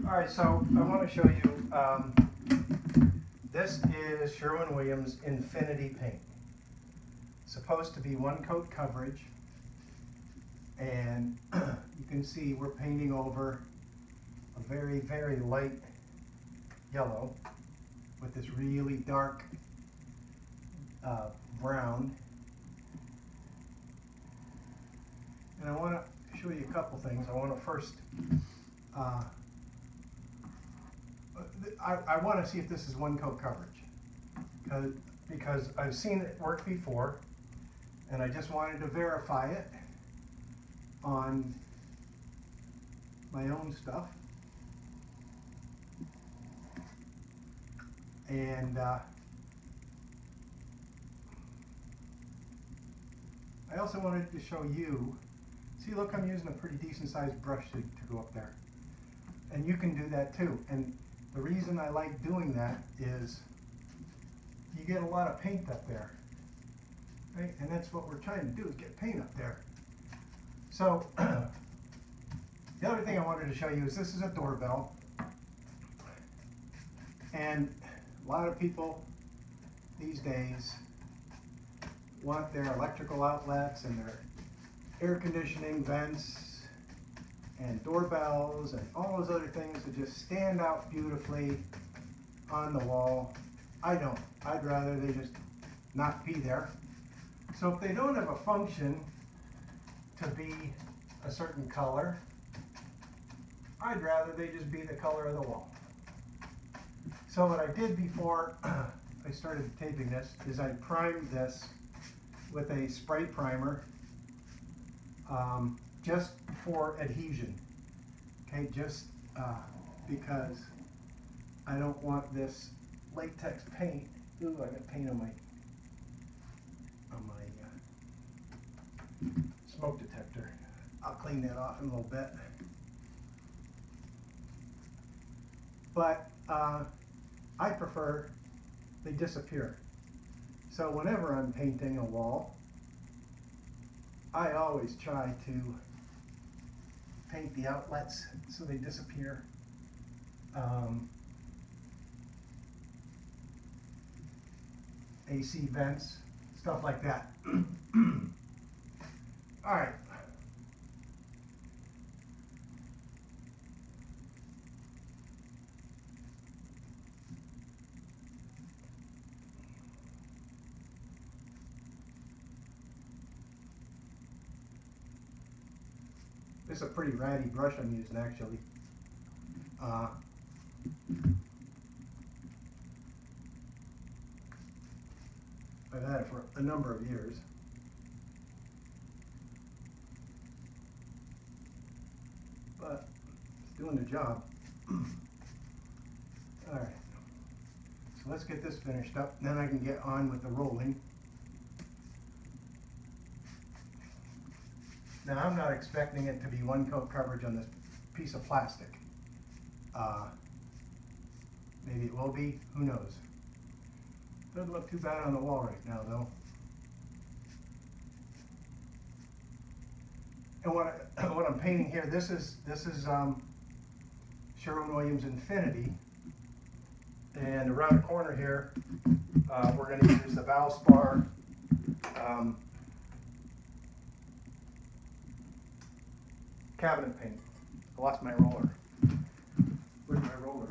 Alright, so I want to show you, this is Sherwin Williams Infinity paint. It's supposed to be one coat coverage, and you can see we're painting over a very, very light yellow with this really dark brown. And I want to show you a couple things. I want to first I want to see if this is one coat coverage, because I've seen it work before, and I just wanted to verify it on my own stuff. And I also wanted to show you, see, look, I'm using a pretty decent sized brush to go up there. And you can do that too. And the reason I like doing that is you get a lot of paint up there, right? And that's what we're trying to do, is get paint up there. So the other thing I wanted to show you is this is a doorbell. And a lot of people these days want their electrical outlets and their air conditioning vents and doorbells and all those other things to just stand out beautifully on the wall. I don't. I'd rather they just not be there. So if they don't have a function to be a certain color, I'd rather they just be the color of the wall. So what I did before I started taping this is I primed this with a spray primer, just for adhesion, okay, just because I don't want this latex paint. Ooh, I got paint on my smoke detector. I'll clean that off in a little bit. But I prefer they disappear. So whenever I'm painting a wall, I always try to paint the outlets so they disappear. AC vents, stuff like that. All right. This is a pretty ratty brush I'm using, actually. I've had it for a number of years. But it's doing the job. Alright. So let's get this finished up, then I can get on with the rolling. Now, I'm not expecting it to be one coat coverage on this piece of plastic. Maybe it will be, who knows. Doesn't look too bad on the wall right now, though. And what I'm painting here, this is Sherwin Williams Infinity, and around the corner here, we're going to use the Valspar cabinet paint. I lost my roller. Where's my roller?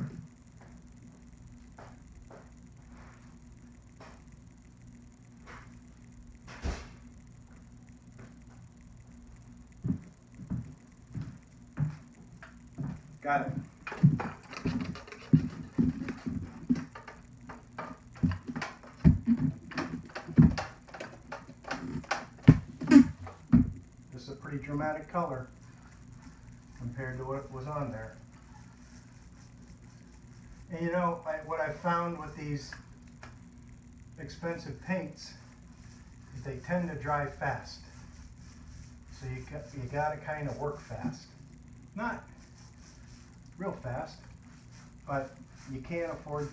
Got it. This is a pretty dramatic color compared to what was on there. And you know, what I found with these expensive paints is they tend to dry fast. So you got to kind of work fast. Not real fast, but you can't afford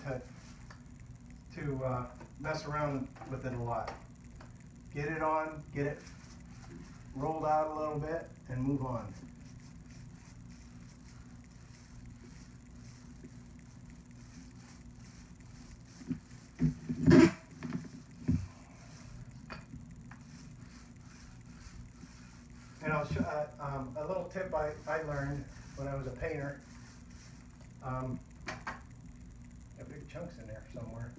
to mess around with it a lot. Get it on, get it rolled out a little bit, and move on. A little tip I learned when I was a painter. Got big chunks in there somewhere.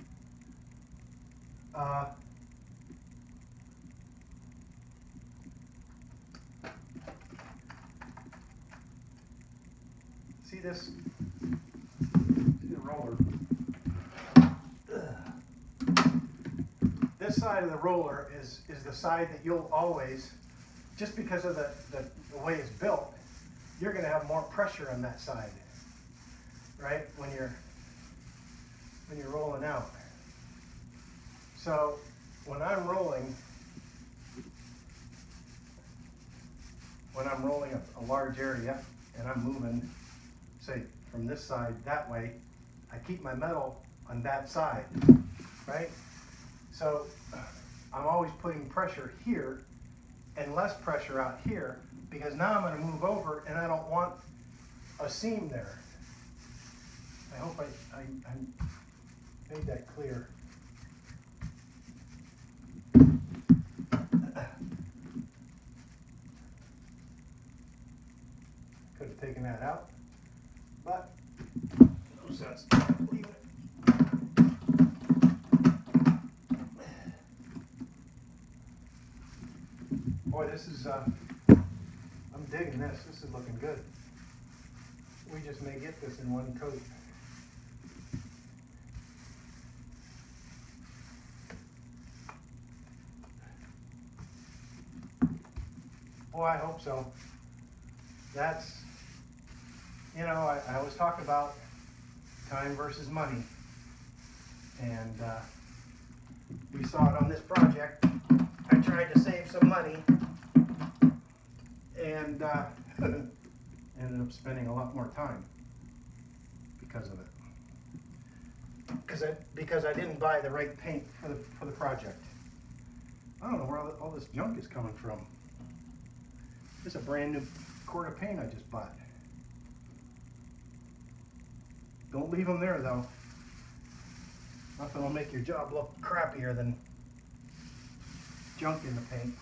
See this? See the roller? This side of the roller is the side that you'll always, just because of the way it's built, you're going to have more pressure on that side, right? When you're rolling out. So when I'm rolling a large area and I'm moving, say from this side that way, I keep my metal on that side, right? So I'm always putting pressure here and less pressure out here, because now I'm going to move over and I don't want a seam there. I hope I made that clear. Could have taken that out, but no sense leaving it. Boy, this is, I'm digging this. This is looking good. We just may get this in one coat. Boy, I hope so. That's, you know, I always talk about time versus money. And we saw it on this project. I tried to save some money and ended up spending a lot more time because of it. Because I didn't buy the right paint for the project. I don't know where all this junk is coming from. This is a brand new quart of paint I just bought. Don't leave them there though. Nothing will make your job look crappier than junk in the paint.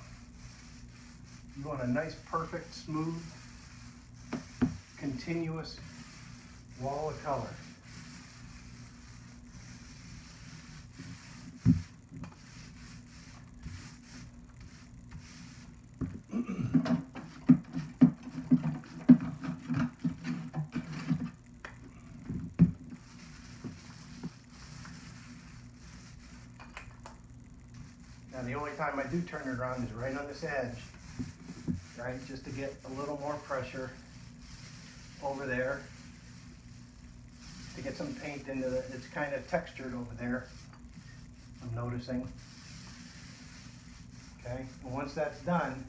You want a nice, perfect, smooth, continuous wall of color. Now the only time I do turn it around is right on this edge, right? Just to get a little more pressure over there, to get some paint into it. It's kind of textured over there, I'm noticing. Okay, and once that's done,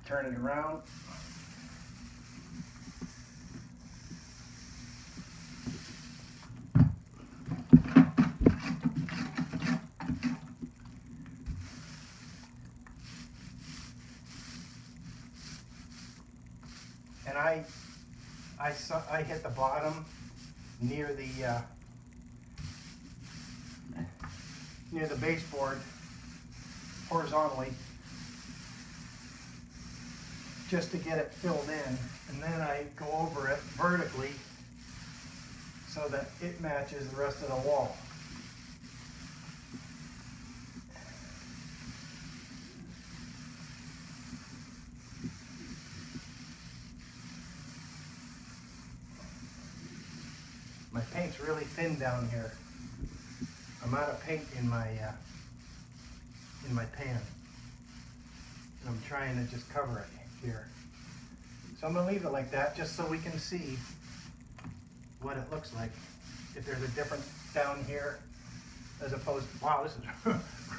turn it around. And I hit the bottom near the baseboard horizontally, just to get it filled in, and then I go over it vertically so that it matches the rest of the wall. My paint's really thin down here. I'm out of paint in my pan. And I'm trying to just cover it here. So I'm gonna leave it like that just so we can see what it looks like. If there's a difference down here as opposed to, wow, this is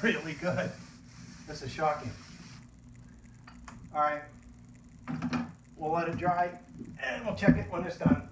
really good. This is shocking. All right, we'll let it dry and we'll check it when it's done.